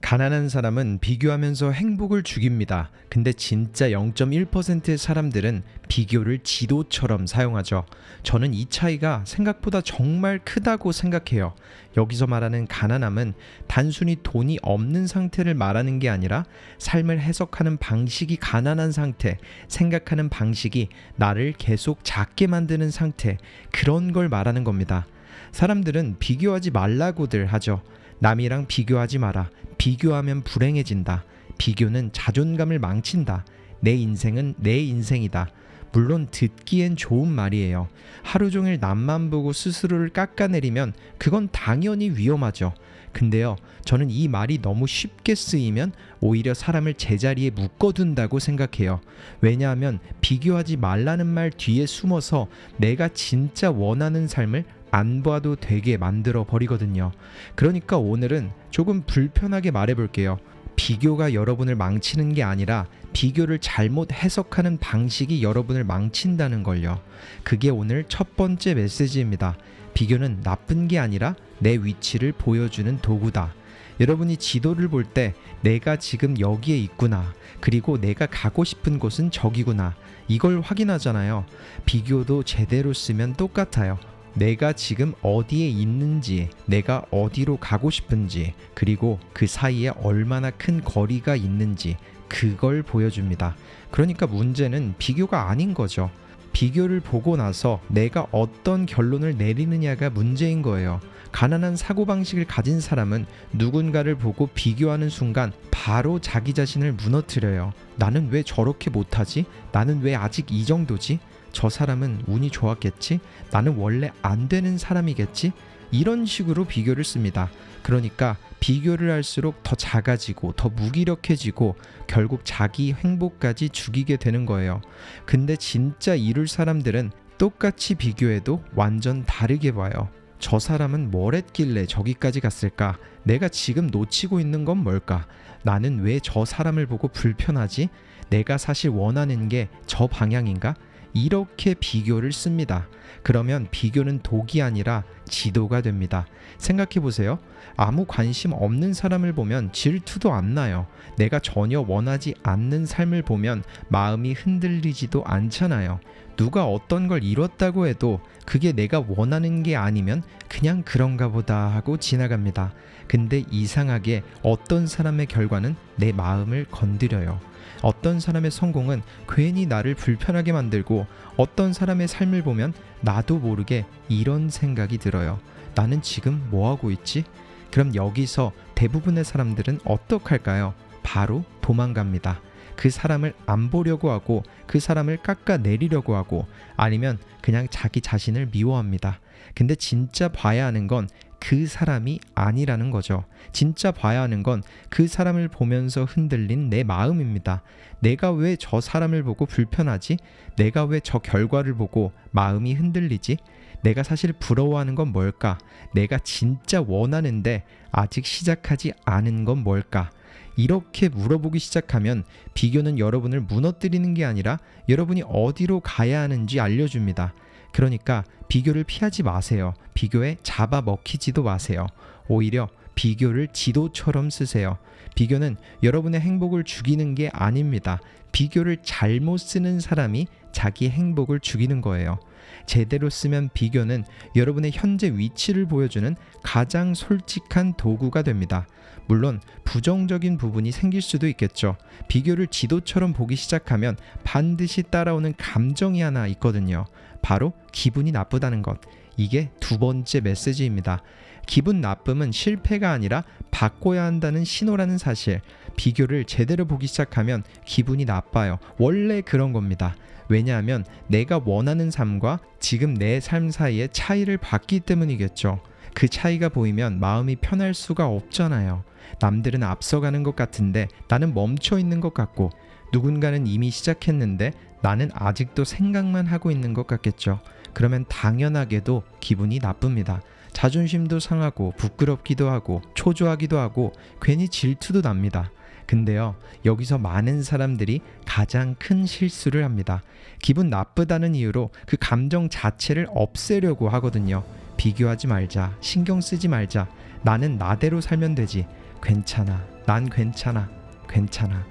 가난한 사람은 비교하면서 행복을 죽입니다. 근데 진짜 0.1%의 사람들은 비교를 지도처럼 사용하죠. 저는 이 차이가 생각보다 정말 크다고 생각해요. 여기서 말하는 가난함은 단순히 돈이 없는 상태를 말하는 게 아니라 삶을 해석하는 방식이 가난한 상태, 생각하는 방식이 나를 계속 작게 만드는 상태, 그런 걸 말하는 겁니다. 사람들은 비교하지 말라고들 하죠. 남이랑 비교하지 마라. 비교하면 불행해진다. 비교는 자존감을 망친다. 내 인생은 내 인생이다. 물론 듣기엔 좋은 말이에요. 하루 종일 남만 보고 스스로를 깎아내리면 그건 당연히 위험하죠. 근데요, 저는 이 말이 너무 쉽게 쓰이면 오히려 사람을 제자리에 묶어둔다고 생각해요. 왜냐하면 비교하지 말라는 말 뒤에 숨어서 내가 진짜 원하는 삶을 안 봐도 되게 만들어 버리거든요. 그러니까 오늘은 조금 불편하게 말해볼게요. 비교가 여러분을 망치는 게 아니라 비교를 잘못 해석하는 방식이 여러분을 망친다는 걸요. 그게 오늘 첫 번째 메시지입니다. 비교는 나쁜 게 아니라 내 위치를 보여주는 도구다. 여러분이 지도를 볼 때 내가 지금 여기에 있구나. 그리고 내가 가고 싶은 곳은 저기구나. 이걸 확인하잖아요. 비교도 제대로 쓰면 똑같아요. 내가 지금 어디에 있는지, 내가 어디로 가고 싶은지, 그리고 그 사이에 얼마나 큰 거리가 있는지 그걸 보여줍니다. 그러니까 문제는 비교가 아닌 거죠. 비교를 보고 나서 내가 어떤 결론을 내리느냐가 문제인 거예요. 가난한 사고방식을 가진 사람은 누군가를 보고 비교하는 순간 바로 자기 자신을 무너뜨려요. 나는 왜 저렇게 못하지? 나는 왜 아직 이 정도지? 저 사람은 운이 좋았겠지? 나는 원래 안 되는 사람이겠지? 이런 식으로 비교를 씁니다. 그러니까 비교를 할수록 더 작아지고 더 무기력해지고 결국 자기 행복까지 죽이게 되는 거예요. 근데 진짜 이룰 사람들은 똑같이 비교해도 완전 다르게 봐요. 저 사람은 뭘 했길래 저기까지 갔을까? 내가 지금 놓치고 있는 건 뭘까? 나는 왜 저 사람을 보고 불편하지? 내가 사실 원하는 게 저 방향인가? 이렇게 비교를 씁니다. 그러면 비교는 독이 아니라 지도가 됩니다. 생각해보세요. 아무 관심 없는 사람을 보면 질투도 안 나요. 내가 전혀 원하지 않는 삶을 보면 마음이 흔들리지도 않잖아요. 누가 어떤 걸 이뤘다고 해도 그게 내가 원하는 게 아니면 그냥 그런가 보다 하고 지나갑니다. 근데 이상하게 어떤 사람의 결과는 내 마음을 건드려요. 어떤 사람의 성공은 괜히 나를 불편하게 만들고 어떤 사람의 삶을 보면 나도 모르게 이런 생각이 들어요. 나는 지금 뭐 하고 있지? 그럼 여기서 대부분의 사람들은 어떡할까요? 바로 도망갑니다. 그 사람을 안 보려고 하고 그 사람을 깎아내리려고 하고 아니면 그냥 자기 자신을 미워합니다. 근데 진짜 봐야 하는 건 그 사람이 아니라는 거죠. 진짜 봐야 하는 건 그 사람을 보면서 흔들린 내 마음입니다. 내가 왜 저 사람을 보고 불편하지? 내가 왜 저 결과를 보고 마음이 흔들리지? 내가 사실 부러워하는 건 뭘까? 내가 진짜 원하는데 아직 시작하지 않은 건 뭘까? 이렇게 물어보기 시작하면 비교는 여러분을 무너뜨리는 게 아니라 여러분이 어디로 가야 하는지 알려줍니다. 그러니까 비교를 피하지 마세요. 비교에 잡아먹히지도 마세요. 오히려 비교를 지도처럼 쓰세요. 비교는 여러분의 행복을 죽이는 게 아닙니다. 비교를 잘못 쓰는 사람이 자기 행복을 죽이는 거예요. 제대로 쓰면 비교는 여러분의 현재 위치를 보여주는 가장 솔직한 도구가 됩니다. 물론 부정적인 부분이 생길 수도 있겠죠. 비교를 지도처럼 보기 시작하면 반드시 따라오는 감정이 하나 있거든요. 바로 기분이 나쁘다는 것. 이게 두 번째 메시지입니다. 기분 나쁨은 실패가 아니라 바꿔야 한다는 신호라는 사실. 비교를 제대로 보기 시작하면 기분이 나빠요. 원래 그런 겁니다. 왜냐하면 내가 원하는 삶과 지금 내 삶 사이의 차이를 봤기 때문이겠죠. 그 차이가 보이면 마음이 편할 수가 없잖아요. 남들은 앞서가는 것 같은데 나는 멈춰 있는 것 같고 누군가는 이미 시작했는데 나는 아직도 생각만 하고 있는 것 같겠죠. 그러면 당연하게도 기분이 나쁩니다. 자존심도 상하고 부끄럽기도 하고 초조하기도 하고 괜히 질투도 납니다. 근데요, 여기서 많은 사람들이 가장 큰 실수를 합니다. 기분 나쁘다는 이유로 그 감정 자체를 없애려고 하거든요. 비교하지 말자, 신경 쓰지 말자, 나는 나대로 살면 되지. 괜찮아, 난 괜찮아, 괜찮아.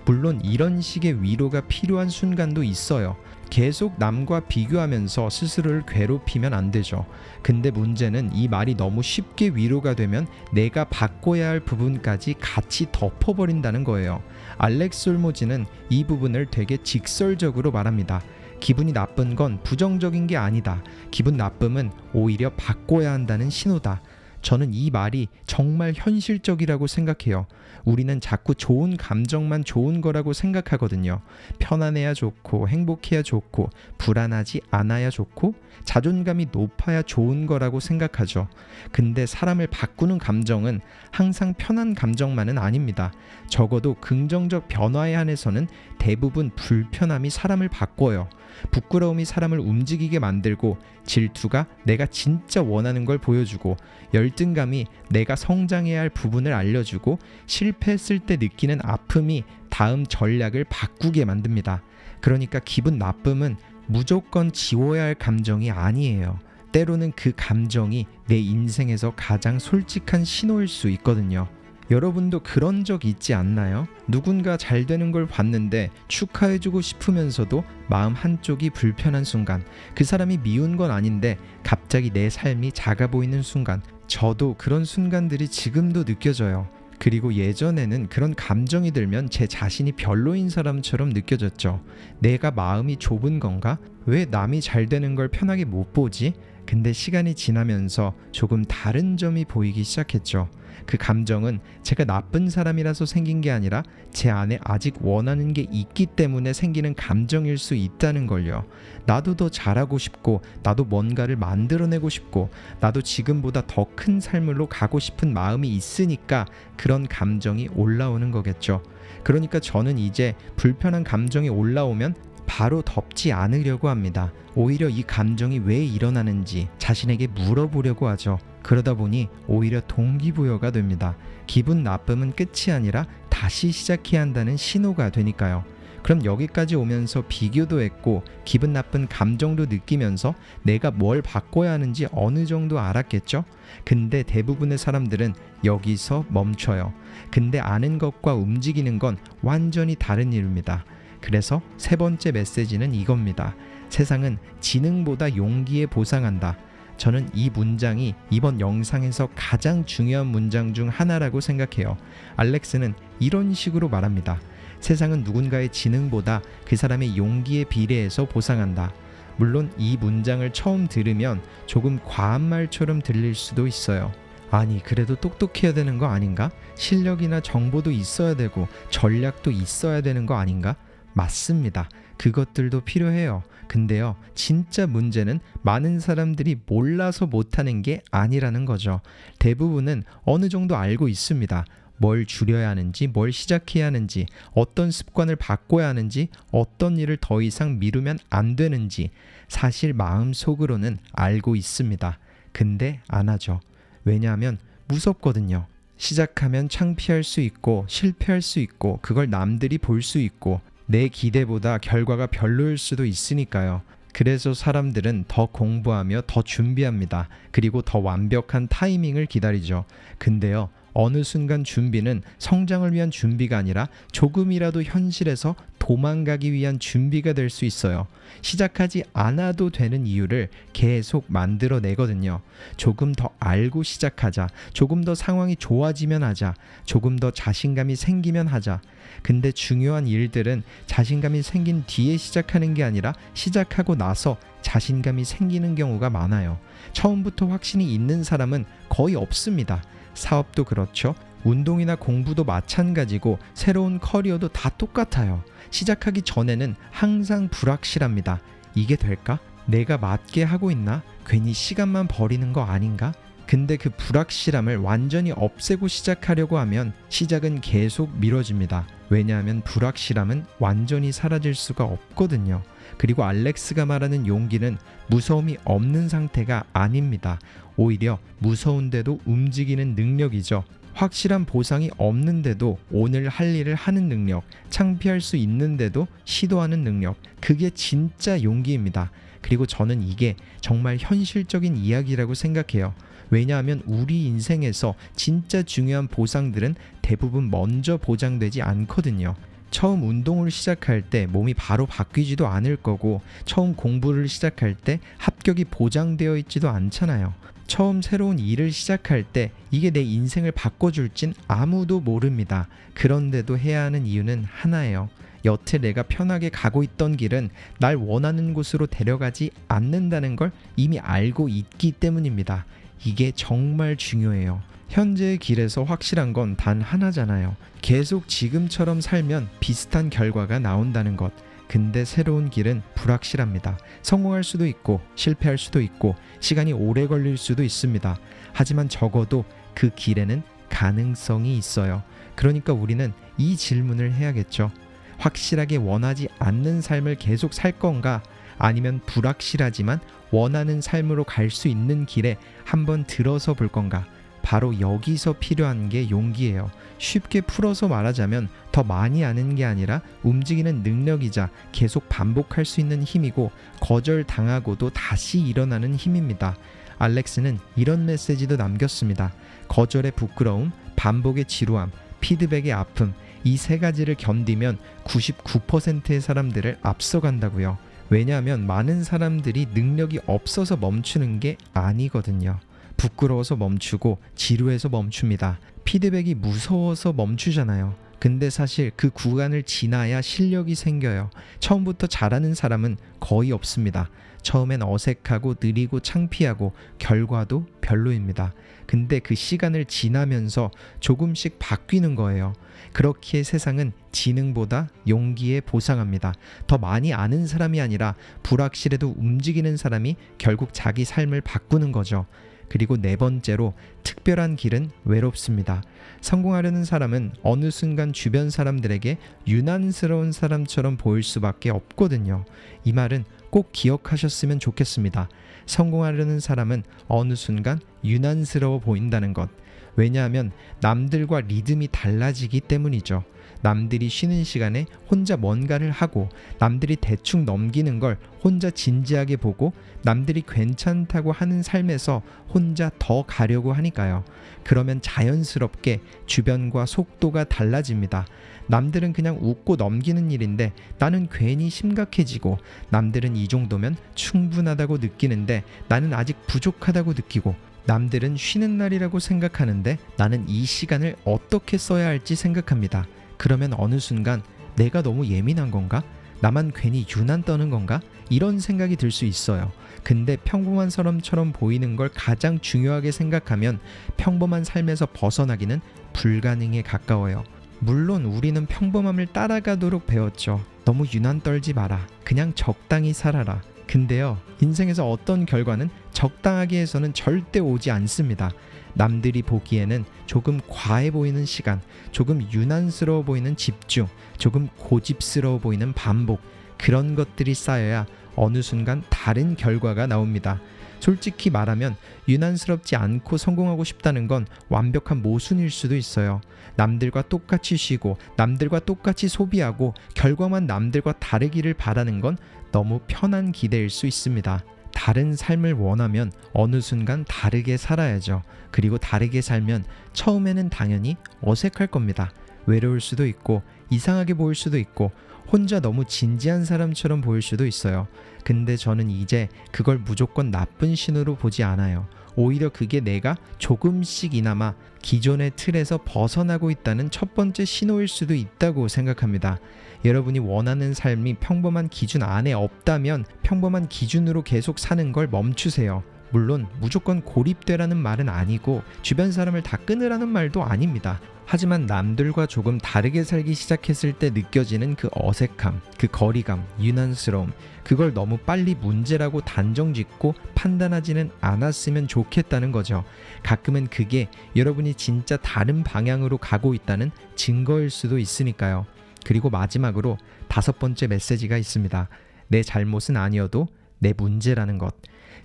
물론 이런 식의 위로가 필요한 순간도 있어요. 계속 남과 비교하면서 스스로를 괴롭히면 안 되죠. 근데 문제는 이 말이 너무 쉽게 위로가 되면 내가 바꿔야 할 부분까지 같이 덮어버린다는 거예요. 알렉스 홀모즈는 이 부분을 되게 직설적으로 말합니다. 기분이 나쁜 건 부정적인 게 아니다. 기분 나쁨은 오히려 바꿔야 한다는 신호다. 저는 이 말이 정말 현실적이라고 생각해요. 우리는 자꾸 좋은 감정만 좋은 거라고 생각하거든요. 편안해야 좋고 행복해야 좋고 불안하지 않아야 좋고 자존감이 높아야 좋은 거라고 생각하죠. 근데 사람을 바꾸는 감정은 항상 편한 감정만은 아닙니다. 적어도 긍정적 변화에 한해서는 대부분 불편함이 사람을 바꿔요. 부끄러움이 사람을 움직이게 만들고 질투가 내가 진짜 원하는 걸 보여주고 열등감이 내가 성장해야 할 부분을 알려주고 실패했을 때 느끼는 아픔이 다음 전략을 바꾸게 만듭니다. 그러니까 기분 나쁨은 무조건 지워야 할 감정이 아니에요. 때로는 그 감정이 내 인생에서 가장 솔직한 신호일 수 있거든요. 여러분도 그런 적 있지 않나요? 누군가 잘 되는 걸 봤는데 축하해주고 싶으면서도 마음 한쪽이 불편한 순간, 그 사람이 미운 건 아닌데 갑자기 내 삶이 작아 보이는 순간, 저도 그런 순간들이 지금도 느껴져요. 그리고 예전에는 그런 감정이 들면 제 자신이 별로인 사람처럼 느껴졌죠. 내가 마음이 좁은 건가? 왜 남이 잘 되는 걸 편하게 못 보지? 근데 시간이 지나면서 조금 다른 점이 보이기 시작했죠. 그 감정은 제가 나쁜 사람이라서 생긴 게 아니라 제 안에 아직 원하는 게 있기 때문에 생기는 감정일 수 있다는 걸요. 나도 더 잘하고 싶고, 나도 뭔가를 만들어내고 싶고, 나도 지금보다 더 큰 삶으로 가고 싶은 마음이 있으니까 그런 감정이 올라오는 거겠죠. 그러니까 저는 이제 불편한 감정이 올라오면 바로 덮지 않으려고 합니다. 오히려 이 감정이 왜 일어나는지 자신에게 물어보려고 하죠. 그러다 보니 오히려 동기부여가 됩니다. 기분 나쁨은 끝이 아니라 다시 시작해야 한다는 신호가 되니까요. 그럼 여기까지 오면서 비교도 했고 기분 나쁜 감정도 느끼면서 내가 뭘 바꿔야 하는지 어느 정도 알았겠죠? 근데 대부분의 사람들은 여기서 멈춰요. 근데 아는 것과 움직이는 건 완전히 다른 일입니다. 그래서 세 번째 메시지는 이겁니다. 세상은 지능보다 용기에 보상한다. 저는 이 문장이 이번 영상에서 가장 중요한 문장 중 하나라고 생각해요. 알렉스는 이런 식으로 말합니다. 세상은 누군가의 지능보다 그 사람의 용기에 비례해서 보상한다. 물론 이 문장을 처음 들으면 조금 과한 말처럼 들릴 수도 있어요. 아니, 그래도 똑똑해야 되는 거 아닌가? 실력이나 정보도 있어야 되고 전략도 있어야 되는 거 아닌가? 맞습니다. 그것들도 필요해요. 근데요, 진짜 문제는 많은 사람들이 몰라서 못하는 게 아니라는 거죠. 대부분은 어느 정도 알고 있습니다. 뭘 줄여야 하는지, 뭘 시작해야 하는지, 어떤 습관을 바꿔야 하는지, 어떤 일을 더 이상 미루면 안 되는지 사실 마음속으로는 알고 있습니다. 근데 안 하죠. 왜냐하면 무섭거든요. 시작하면 창피할 수 있고 실패할 수 있고 그걸 남들이 볼 수 있고 내 기대보다 결과가 별로일 수도 있으니까요. 그래서 사람들은 더 공부하며 더 준비합니다. 그리고 더 완벽한 타이밍을 기다리죠. 근데요, 어느 순간 준비는 성장을 위한 준비가 아니라 조금이라도 현실에서 도망가기 위한 준비가 될 수 있어요. 시작하지 않아도 되는 이유를 계속 만들어내거든요. 조금 더 알고 시작하자. 조금 더 상황이 좋아지면 하자. 조금 더 자신감이 생기면 하자. 근데 중요한 일들은 자신감이 생긴 뒤에 시작하는 게 아니라 시작하고 나서 자신감이 생기는 경우가 많아요. 처음부터 확신이 있는 사람은 거의 없습니다. 사업도 그렇죠. 운동이나 공부도 마찬가지고 새로운 커리어도 다 똑같아요. 시작하기 전에는 항상 불확실합니다. 이게 될까? 내가 맞게 하고 있나? 괜히 시간만 버리는 거 아닌가? 근데 그 불확실함을 완전히 없애고 시작하려고 하면 시작은 계속 미뤄집니다. 왜냐하면 불확실함은 완전히 사라질 수가 없거든요. 그리고 알렉스가 말하는 용기는 무서움이 없는 상태가 아닙니다. 오히려 무서운데도 움직이는 능력이죠. 확실한 보상이 없는데도 오늘 할 일을 하는 능력, 창피할 수 있는데도 시도하는 능력, 그게 진짜 용기입니다. 그리고 저는 이게 정말 현실적인 이야기라고 생각해요. 왜냐하면 우리 인생에서 진짜 중요한 보상들은 대부분 먼저 보장되지 않거든요. 처음 운동을 시작할 때 몸이 바로 바뀌지도 않을 거고, 처음 공부를 시작할 때 합격이 보장되어 있지도 않잖아요. 처음 새로운 일을 시작할 때 이게 내 인생을 바꿔줄진 아무도 모릅니다. 그런데도 해야 하는 이유는 하나예요. 여태 내가 편하게 가고 있던 길은 날 원하는 곳으로 데려가지 않는다는 걸 이미 알고 있기 때문입니다. 이게 정말 중요해요. 현재의 길에서 확실한 건 단 하나잖아요. 계속 지금처럼 살면 비슷한 결과가 나온다는 것. 근데 새로운 길은 불확실합니다. 성공할 수도 있고 실패할 수도 있고 시간이 오래 걸릴 수도 있습니다. 하지만 적어도 그 길에는 가능성이 있어요. 그러니까 우리는 이 질문을 해야겠죠. 확실하게 원하지 않는 삶을 계속 살 건가? 아니면 불확실하지만 원하는 삶으로 갈 수 있는 길에 한번 들어서 볼 건가? 바로 여기서 필요한 게 용기예요. 쉽게 풀어서 말하자면 더 많이 아는 게 아니라 움직이는 능력이자 계속 반복할 수 있는 힘이고, 거절당하고도 다시 일어나는 힘입니다. 알렉스는 이런 메시지도 남겼습니다. 거절의 부끄러움, 반복의 지루함, 피드백의 아픔, 이 세 가지를 견디면 99%의 사람들을 앞서간다고요. 왜냐하면 많은 사람들이 능력이 없어서 멈추는 게 아니거든요. 부끄러워서 멈추고 지루해서 멈춥니다. 피드백이 무서워서 멈추잖아요. 근데 사실 그 구간을 지나야 실력이 생겨요. 처음부터 잘하는 사람은 거의 없습니다. 처음엔 어색하고 느리고 창피하고 결과도 별로입니다. 근데 그 시간을 지나면서 조금씩 바뀌는 거예요. 그렇기에 세상은 지능보다 용기에 보상합니다. 더 많이 아는 사람이 아니라 불확실해도 움직이는 사람이 결국 자기 삶을 바꾸는 거죠. 그리고 네 번째로, 특별한 길은 외롭습니다. 성공하려는 사람은 어느 순간 주변 사람들에게 유난스러운 사람처럼 보일 수밖에 없거든요. 이 말은 꼭 기억하셨으면 좋겠습니다. 성공하려는 사람은 어느 순간 유난스러워 보인다는 것. 왜냐하면 남들과 리듬이 달라지기 때문이죠. 남들이 쉬는 시간에 혼자 뭔가를 하고, 남들이 대충 넘기는 걸 혼자 진지하게 보고, 남들이 괜찮다고 하는 삶에서 혼자 더 가려고 하니까요. 그러면 자연스럽게 주변과 속도가 달라집니다. 남들은 그냥 웃고 넘기는 일인데 나는 괜히 심각해지고, 남들은 이 정도면 충분하다고 느끼는데 나는 아직 부족하다고 느끼고, 남들은 쉬는 날이라고 생각하는데 나는 이 시간을 어떻게 써야 할지 생각합니다. 그러면 어느 순간 내가 너무 예민한 건가? 나만 괜히 유난 떠는 건가? 이런 생각이 들 수 있어요. 근데 평범한 사람처럼 보이는 걸 가장 중요하게 생각하면 평범한 삶에서 벗어나기는 불가능에 가까워요. 물론 우리는 평범함을 따라가도록 배웠죠. 너무 유난 떨지 마라. 그냥 적당히 살아라. 근데요, 인생에서 어떤 결과는 적당하게 해서는 절대 오지 않습니다. 남들이 보기에는 조금 과해 보이는 시간, 조금 유난스러워 보이는 집중, 조금 고집스러워 보이는 반복, 그런 것들이 쌓여야 어느 순간 다른 결과가 나옵니다. 솔직히 말하면 유난스럽지 않고 성공하고 싶다는 건 완벽한 모순일 수도 있어요. 남들과 똑같이 쉬고 남들과 똑같이 소비하고 결과만 남들과 다르기를 바라는 건 너무 편한 기대일 수 있습니다. 다른 삶을 원하면 어느 순간 다르게 살아야죠. 그리고 다르게 살면 처음에는 당연히 어색할 겁니다. 외로울 수도 있고 이상하게 보일 수도 있고 혼자 너무 진지한 사람처럼 보일 수도 있어요. 근데 저는 이제 그걸 무조건 나쁜 신호로 보지 않아요. 오히려 그게 내가 조금씩이나마 기존의 틀에서 벗어나고 있다는 첫 번째 신호일 수도 있다고 생각합니다. 여러분이 원하는 삶이 평범한 기준 안에 없다면 평범한 기준으로 계속 사는 걸 멈추세요. 물론 무조건 고립되라는 말은 아니고 주변 사람을 다 끊으라는 말도 아닙니다. 하지만 남들과 조금 다르게 살기 시작했을 때 느껴지는 그 어색함, 그 거리감, 유난스러움, 그걸 너무 빨리 문제라고 단정짓고 판단하지는 않았으면 좋겠다는 거죠. 가끔은 그게 여러분이 진짜 다른 방향으로 가고 있다는 증거일 수도 있으니까요. 그리고 마지막으로 5번째 메시지가 있습니다. 내 잘못은 아니어도 내 문제라는 것.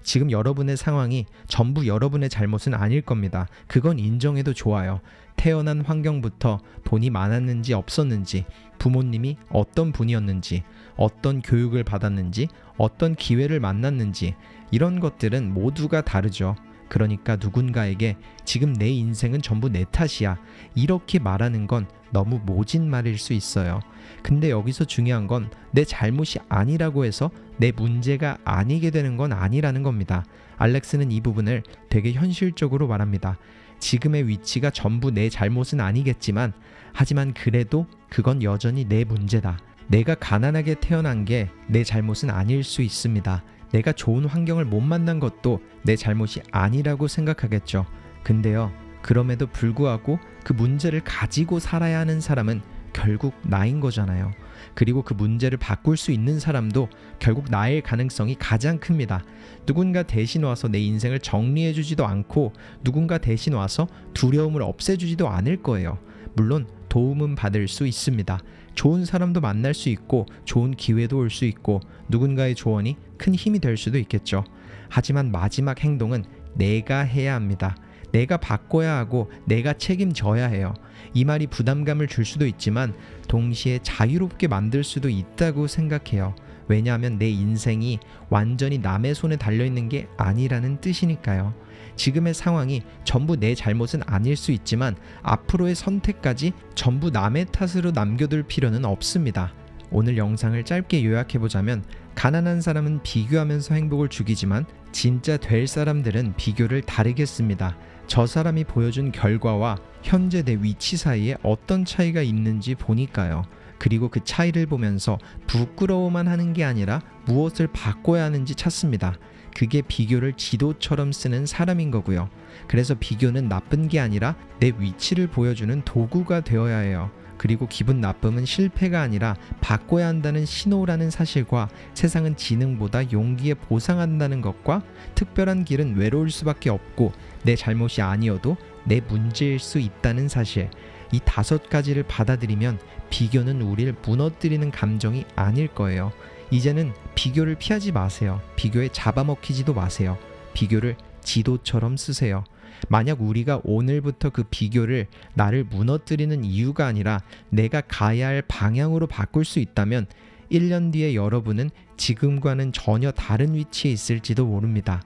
지금 여러분의 상황이 전부 여러분의 잘못은 아닐 겁니다. 그건 인정해도 좋아요. 태어난 환경부터 돈이 많았는지 없었는지, 부모님이 어떤 분이었는지, 어떤 교육을 받았는지, 어떤 기회를 만났는지, 이런 것들은 모두가 다르죠. 그러니까 누군가에게 지금 내 인생은 전부 내 탓이야, 이렇게 말하는 건 너무 모진 말일 수 있어요. 근데 여기서 중요한 건 내 잘못이 아니라고 해서 내 문제가 아니게 되는 건 아니라는 겁니다. 알렉스는 이 부분을 되게 현실적으로 말합니다. 지금의 위치가 전부 내 잘못은 아니겠지만, 하지만 그래도 그건 여전히 내 문제다. 내가 가난하게 태어난 게 내 잘못은 아닐 수 있습니다. 내가 좋은 환경을 못 만난 것도 내 잘못이 아니라고 생각하겠죠. 근데요, 그럼에도 불구하고 그 문제를 가지고 살아야 하는 사람은 결국 나인 거잖아요. 그리고 그 문제를 바꿀 수 있는 사람도 결국 나일 가능성이 가장 큽니다. 누군가 대신 와서 내 인생을 정리해주지도 않고, 누군가 대신 와서 두려움을 없애주지도 않을 거예요. 물론 도움은 받을 수 있습니다. 좋은 사람도 만날 수 있고, 좋은 기회도 올 수 있고, 누군가의 조언이 큰 힘이 될 수도 있겠죠. 하지만 마지막 행동은 내가 해야 합니다. 내가 바꿔야 하고 내가 책임져야 해요. 이 말이 부담감을 줄 수도 있지만 동시에 자유롭게 만들 수도 있다고 생각해요. 왜냐하면 내 인생이 완전히 남의 손에 달려있는 게 아니라는 뜻이니까요. 지금의 상황이 전부 내 잘못은 아닐 수 있지만 앞으로의 선택까지 전부 남의 탓으로 남겨둘 필요는 없습니다. 오늘 영상을 짧게 요약해보자면, 가난한 사람은 비교하면서 행복을 죽이지만 진짜 될 사람들은 비교를 다르게 씁니다. 저 사람이 보여준 결과와 현재 내 위치 사이에 어떤 차이가 있는지 보니까요. 그리고 그 차이를 보면서 부끄러워만 하는 게 아니라 무엇을 바꿔야 하는지 찾습니다. 그게 비교를 지도처럼 쓰는 사람인 거고요. 그래서 비교는 나쁜 게 아니라 내 위치를 보여주는 도구가 되어야 해요. 그리고 기분 나쁨은 실패가 아니라 바꿔야 한다는 신호라는 사실과, 세상은 지능보다 용기에 보상한다는 것과, 특별한 길은 외로울 수밖에 없고 내 잘못이 아니어도 내 문제일 수 있다는 사실, 이 5가지를 받아들이면 비교는 우리를 무너뜨리는 감정이 아닐 거예요. 이제는 비교를 피하지 마세요. 비교에 잡아먹히지도 마세요. 비교를 지도처럼 쓰세요. 만약 우리가 오늘부터 그 비교를 나를 무너뜨리는 이유가 아니라 내가 가야 할 방향으로 바꿀 수 있다면 1년 뒤에 여러분은 지금과는 전혀 다른 위치에 있을지도 모릅니다.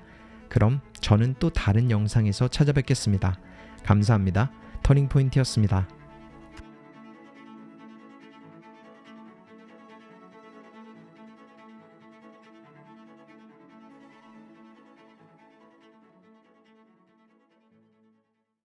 그럼 저는 또 다른 영상에서 찾아뵙겠습니다. 감사합니다. 터닝포인트였습니다.